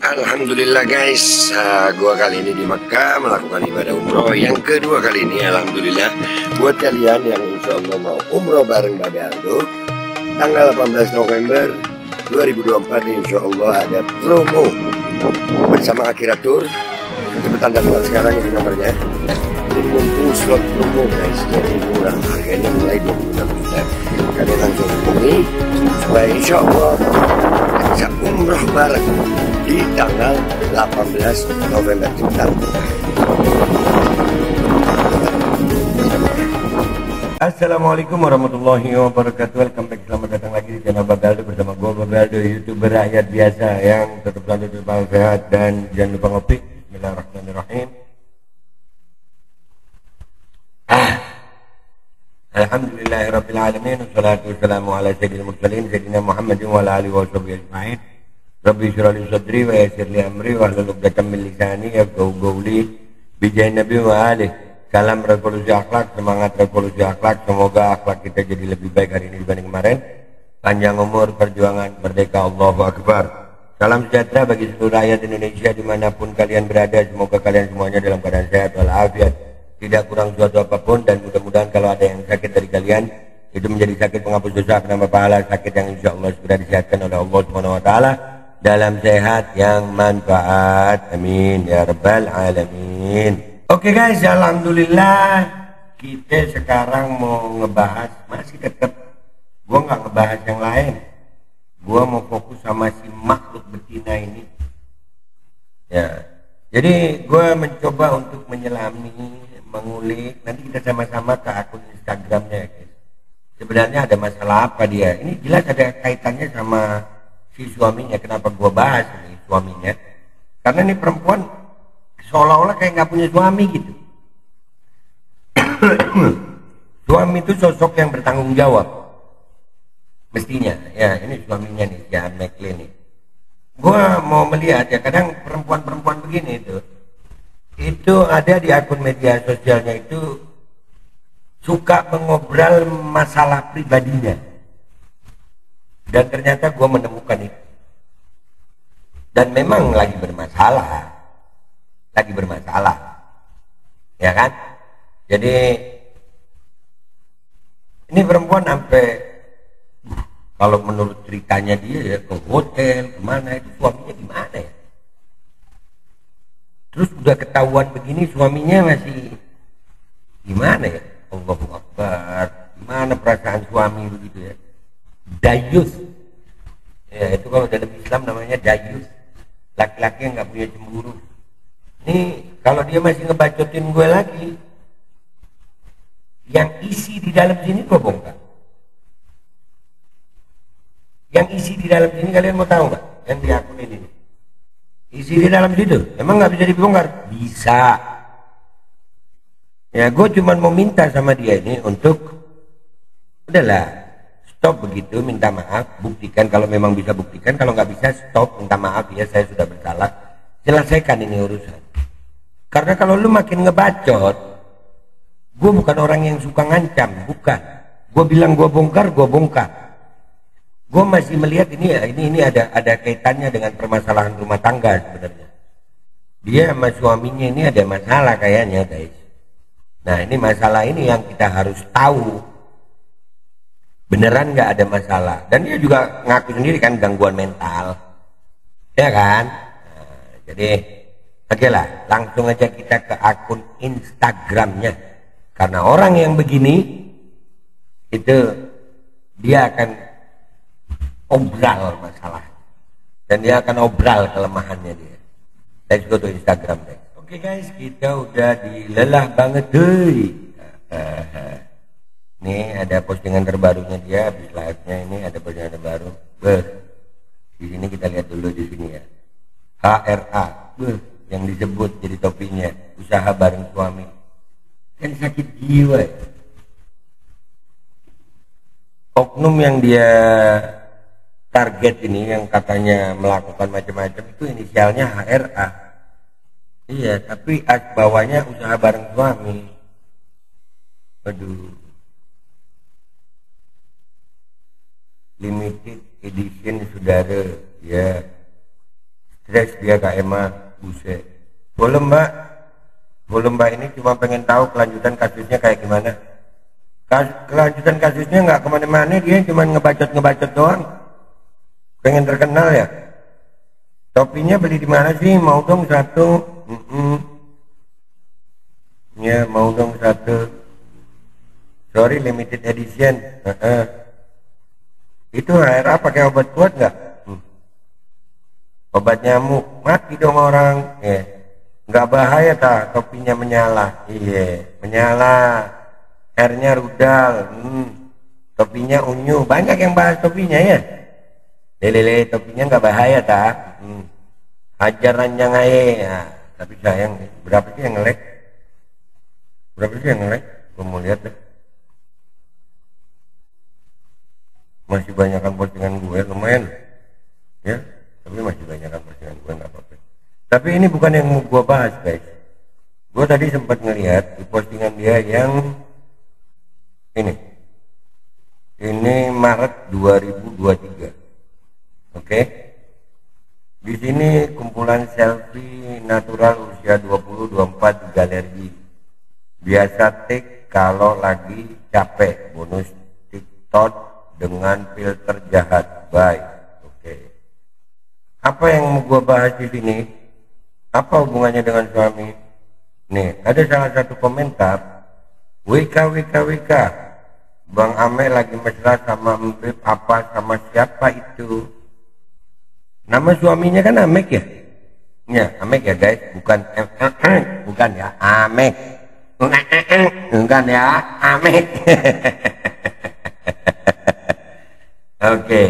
Alhamdulillah guys, gua kali ini di Mekah melakukan ibadah umroh yang kedua kali ini. Alhamdulillah buat kalian yang insya Allah mau umroh bareng Babe Aldo tanggal 18 November 2024 insya Allah ada promo bersama Akhiratur. Cepetan daftar sekarang ini nomornya. Jadi mumpung slot promo guys, jadi murah, harganya mulai 26 juta. Kalian langsung hubungi supaya insya Allah bisa umroh bareng di tanggal 18 November cepetan. Assalamualaikum warahmatullahi wabarakatuh. Welcome back, selamat datang lagi di channel Babe Aldo bersama gue Babe Aldo, YouTuber rakyat biasa yang tetap selalu sehat dan jangan lupa ngopi. Bismillahirrahmanirrahim. Alhamdulillahirabbil alamin, wassalatu wassalamu ala sayyidil mursalin sayyidina Muhammadin wa ala alihi washabihi ajmain. Rabbi shrah li sadri wa yassir li amri wahlul 'uqdatam min lisani yafqahu qawli. Bijain Nabi wa alihi. Salam revolusi akhlak, semangat revolusi akhlak. Semoga akhlak kita jadi lebih baik hari ini dibanding kemarin. Panjang umur, perjuangan, merdeka, Allahu Akbar. Salam sejahtera bagi seluruh rakyat Indonesia dimanapun kalian berada. Semoga kalian semuanya dalam keadaan sehat walafiat, tidak kurang suatu apapun, dan mudah-mudahan kalau ada yang sakit dari kalian itu menjadi sakit penghapus dosa, penambah pahala, sakit yang insya Allah segera disehatkan oleh Allah Subhanahu Wa Taala dalam sehat yang manfaat. Amin ya rabbal alamin. Oke guys, alhamdulillah kita sekarang mau ngebahas, masih tetap gua nggak ngebahas yang lain, gua mau fokus sama si makhluk betina ini ya. Jadi gua mencoba untuk menyelami, mengulik, nanti kita sama-sama ke akun Instagramnya guys. Sebenarnya ada masalah apa dia ini, jelas ada kaitannya sama si suaminya. Kenapa gua bahas ini suaminya? Karena ini perempuan seolah-olah kayak nggak punya suami gitu. Suami itu sosok yang bertanggung jawab mestinya ya. Ini suaminya nih, ya McLean nih. Gua mau melihat ya, kadang perempuan-perempuan begini itu ada di akun media sosialnya itu suka mengobrol masalah pribadinya, dan ternyata gua menemukan itu, dan memang lagi bermasalah ya kan. Jadi ini perempuan sampai kalau menurut ceritanya dia ya ke hotel kemana, itu suaminya gimana ya. Terus udah ketahuan begini suaminya masih gimana ya. Allahu Akbar, gimana perasaan suami begitu ya. Dayus ya, itu kalau dalam Islam namanya dayus, laki-laki yang nggak punya cemburu. Nih kalau dia masih ngebacotin gue lagi, yang isi di dalam sini gue bongkar. Yang isi di dalam sini kalian mau tahu nggak? Yang di akun ini isi di dalam situ emang nggak bisa dibongkar? Bisa ya. Gue cuma mau minta sama dia ini untuk udahlah stop begitu, minta maaf, buktikan kalau memang bisa, buktikan kalau nggak bisa stop, minta maaf ya, saya sudah bersalah, selesaikan ini urusan. Karena kalau lu makin ngebacot, gue bukan orang yang suka ngancam, bukan. Gue bilang gue bongkar, gue bongkar. Gue masih melihat ini ya, ini ada kaitannya dengan permasalahan rumah tangga sebenarnya. Dia sama suaminya ini ada masalah kayaknya guys. Nah ini masalah ini yang kita harus tahu beneran nggak ada masalah. Dan dia juga ngaku sendiri kan gangguan mental, ya kan. Nah, jadi oke lah, langsung aja kita ke akun Instagramnya. Karena orang yang begini itu dia akan obral masalah, dan dia akan obral kelemahannya dia. Let's go to Instagram guys. Oke guys, kita udah dilelah banget deh. Nih ada postingan terbarunya dia, habis live-nya ini ada postingan terbaru. Di sini kita lihat dulu di sini ya. HRA, yang disebut jadi topinya, usaha bareng suami. Kan sakit jiwa ya. Oknum yang dia target ini, yang katanya melakukan macam-macam, itu inisialnya HRA. Iya, tapi bawahnya usaha bareng suami. Aduh. Limited edition saudara ya. Stres dia Kak Emma, buset. Belum Mbak, belum Mbak, ini cuma pengen tahu kelanjutan kasusnya kayak gimana. Kelanjutan kasusnya nggak kemana-mana, dia cuma ngebacot doang. Pengen terkenal ya. Topinya beli di mana sih? Mau dong satu. Ya mau dong satu. Sorry, limited edition. Itu air apa, pakai obat kuat nggak? Obat nyamuk, mati dong orang. Nggak bahaya tak topinya menyala? Iya, menyala. Airnya rudal. Topinya unyu. Banyak yang bahas topinya ya. Lele, topinya nggak bahaya tak? Hajar ranjang aja. Nah, tapi sayang, berapa sih yang nge-lag? Berapa sih yang nge-lag? Gue mau lihat deh. Masih banyakkan postingan gue, lumayan ya, tapi masih banyakkan postingan gue, nggak apa-apa. Tapi ini bukan yang mau gue bahas guys. Gue tadi sempat ngelihat di postingan dia yang ini Maret 2023. Oke. Di sini kumpulan selfie natural usia 20-24 di galeri. Biasa tik kalau lagi capek, bonus TikTok dengan filter jahat. Baik. Oke. Apa yang mau gua bahas di sini? Apa hubungannya dengan suami? Nih, ada salah satu komentar. WK. Bang Ame lagi mesra sama Mbib apa sama siapa itu? Nama suaminya kan Amek ya? Ya, Amek ya guys, bukan bukan ya, Amek. Bukan ya, Amek. Oke.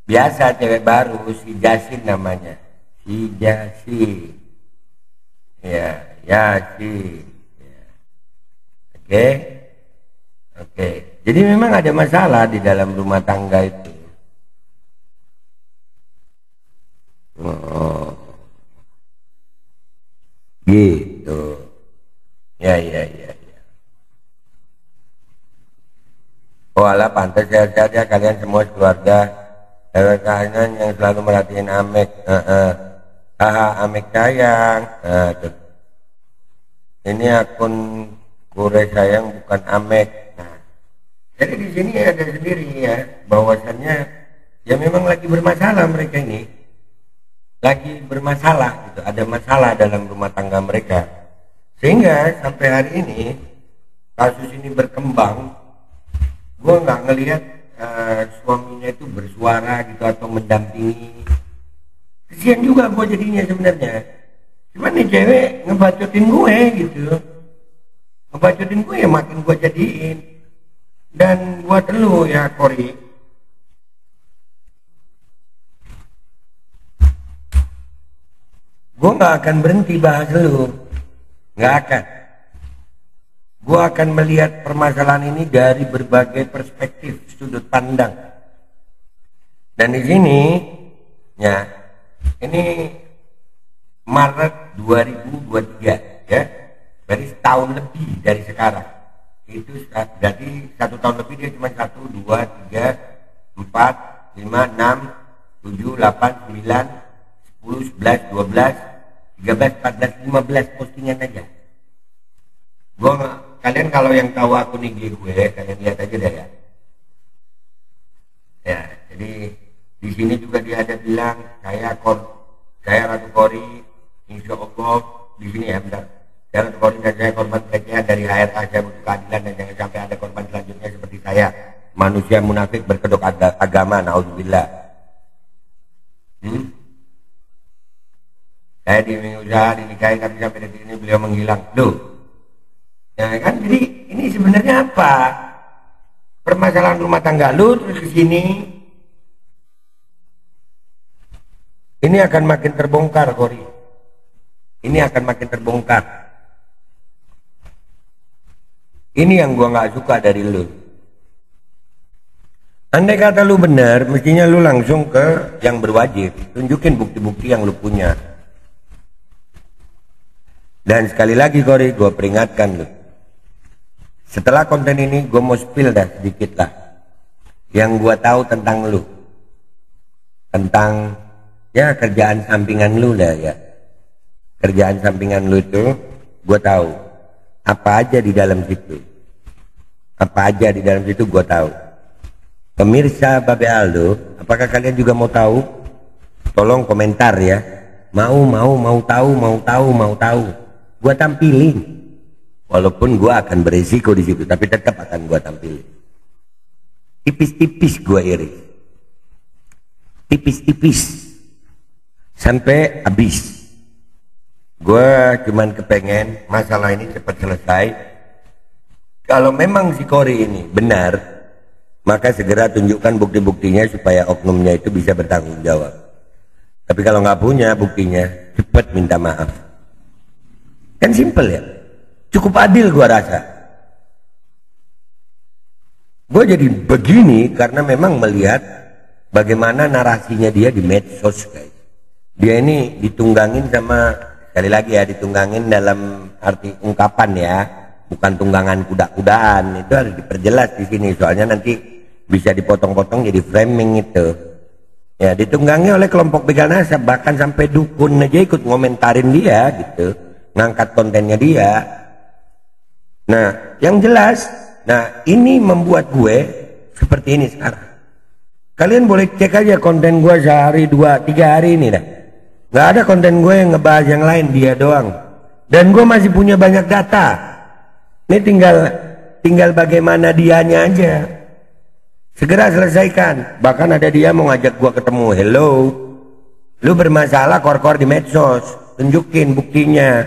Biasa cewek baru si Jasin namanya. Si Jasin. Ya, Yasin. Ya. Oke. Jadi memang ada masalah di dalam rumah tangga itu. Oh. Gitu. Ya. Oh alah, pantas sehat-sehat ya kalian semua keluarga. Kalian yang selalu merhatiin Amek. Amek sayang. Tuh. Ini akun Kure sayang bukan Amek. Nah, jadi di sini ada sendiri ya bahwasannya ya memang lagi bermasalah mereka ini. Lagi bermasalah gitu. Ada masalah dalam rumah tangga mereka. Sehingga sampai hari ini kasus ini berkembang. Gue nggak ngelihat suaminya itu bersuara gitu atau mendampingi. Kesian juga gue jadinya sebenarnya. Cuman nih cewek ngebacotin gue gitu. Ngebacotin gue ya makin gue jadiin. Dan buat lu ya Kori, gue nggak akan berhenti bahas lu. Nggak akan. Gue akan melihat permasalahan ini dari berbagai perspektif, sudut pandang. Dan di sini, ya, ini Maret 2023, ya, berarti setahun lebih dari sekarang. Itu berarti 1 tahun lebih dia cuma 1, 2, 3, 4, 5, 6, 7, 8, 9, 10, 11, 12, 13, 14, 15 postingan aja. Kalian kalau yang tahu akun IG gue, kalian lihat aja deh ya. Ya, jadi di sini juga dia ada bilang saya Ratu Kori, insya Allah di sini ya bentar. Saya Ratu Kori dan saya korban pelecehan dari HRA, saya butuh keadilan dan jangan sampai ada korban selanjutnya seperti saya, manusia munafik berkedok agama, naudzubillah. Saya usaha dinikahi tapi sampai detik ini beliau menghilang. Duh. Ya kan, jadi ini sebenarnya apa? Permasalahan rumah tangga lu terus ke sini. Ini akan makin terbongkar, Kori. Ini akan makin terbongkar. Ini yang gua nggak suka dari lu. Andai kata lu benar, mestinya lu langsung ke yang berwajib. Tunjukin bukti-bukti yang lu punya. Dan sekali lagi, Kori, gua peringatkan lu. Setelah konten ini gue mau spill dah sedikit lah yang gue tahu tentang lu, tentang Ya kerjaan sampingan lu lah ya. Kerjaan sampingan lu itu gue tahu. Apa aja di dalam situ. Apa aja di dalam situ gue tahu. Pemirsa Babe Aldo, apakah kalian juga mau tahu? Tolong komentar ya. Mau tahu. Gue tampilin. Walaupun gue akan berisiko di situ, tapi tetap akan gue tampilin. Tipis-tipis gue iris. Tipis-tipis. Sampai habis. Gue cuman kepengen masalah ini cepat selesai. Kalau memang si Kori ini benar, maka segera tunjukkan bukti-buktinya supaya oknumnya itu bisa bertanggung jawab. Tapi kalau nggak punya buktinya, cepat minta maaf. Kan simpel ya. Cukup adil gua rasa. Gue jadi begini karena memang melihat bagaimana narasinya dia di medsos, guys. Dia ini ditunggangin sama, sekali lagi ya, ditunggangin dalam arti ungkapan ya, bukan tunggangan kuda-kudaan. Itu harus diperjelas di sini, soalnya nanti bisa dipotong-potong jadi framing itu. Ya, ditunggangi oleh kelompok begal nasab, bahkan sampai dukun aja ikut ngomentarin dia gitu, ngangkat kontennya dia. Nah, yang jelas, nah ini membuat gue seperti ini sekarang. Kalian boleh cek aja konten gue sehari, 2, 3 hari ini dah. Gak ada konten gue yang ngebahas yang lain, dia doang. Dan gue masih punya banyak data. Ini tinggal bagaimana dianya aja. Segera selesaikan. Bahkan ada dia mau ngajak gue ketemu. Hello, lu bermasalah kor-kor di medsos, tunjukin buktinya.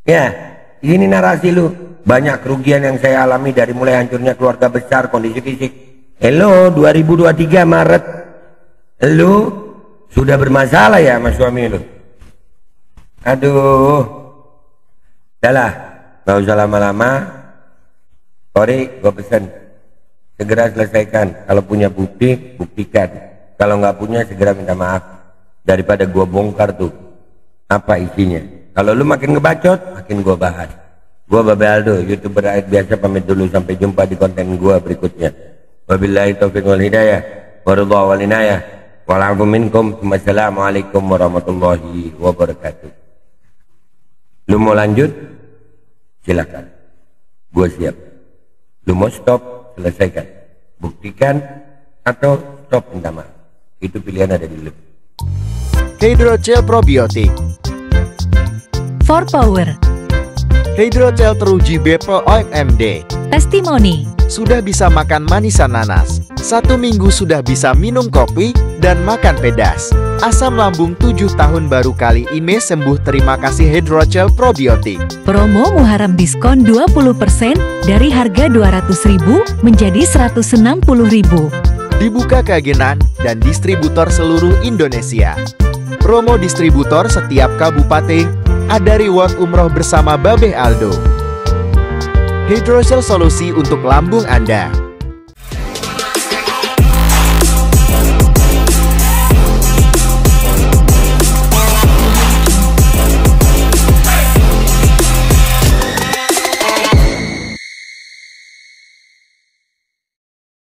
Ya, ini narasi lu. Banyak kerugian yang saya alami dari mulai hancurnya keluarga besar, kondisi fisik. Hello, 2023 Maret. Lu sudah bermasalah ya sama suami lu? Aduh. Udahlah, gak usah lama-lama. Sorry, gue pesen. Segera selesaikan. Kalau punya bukti, buktikan. Kalau nggak punya, segera minta maaf. Daripada gue bongkar tuh apa isinya. Kalau lu makin ngebacot, makin gue bahas. Gue Babe Aldo, YouTuber rakyat biasa, pamit dulu. Sampai jumpa di konten gue berikutnya. Wabillahi taufiq wal hidayah. Waridha wal inayah. Wa'alaikum minkum. Wassalamualaikum warahmatullahi wabarakatuh. Lu mau lanjut? Silakan. Gue siap. Lu mau stop? Selesaikan. Buktikan atau stop minta maaf. Itu pilihan ada di lu. Hydrogel probiotik. For Power. Hydrogel teruji BPOM OMD. Testimoni. Sudah bisa makan manisan nanas. 1 minggu sudah bisa minum kopi dan makan pedas. Asam lambung 7 tahun baru kali ini sembuh. Terima kasih Hydrogel probiotik. Promo Muharram diskon 20% dari harga 200.000 menjadi 160.000. Dibuka ke agenan dan distributor seluruh Indonesia. Promo distributor setiap kabupaten. Ada reward umroh bersama Babe Aldo. Hydrogel solusi untuk lambung Anda.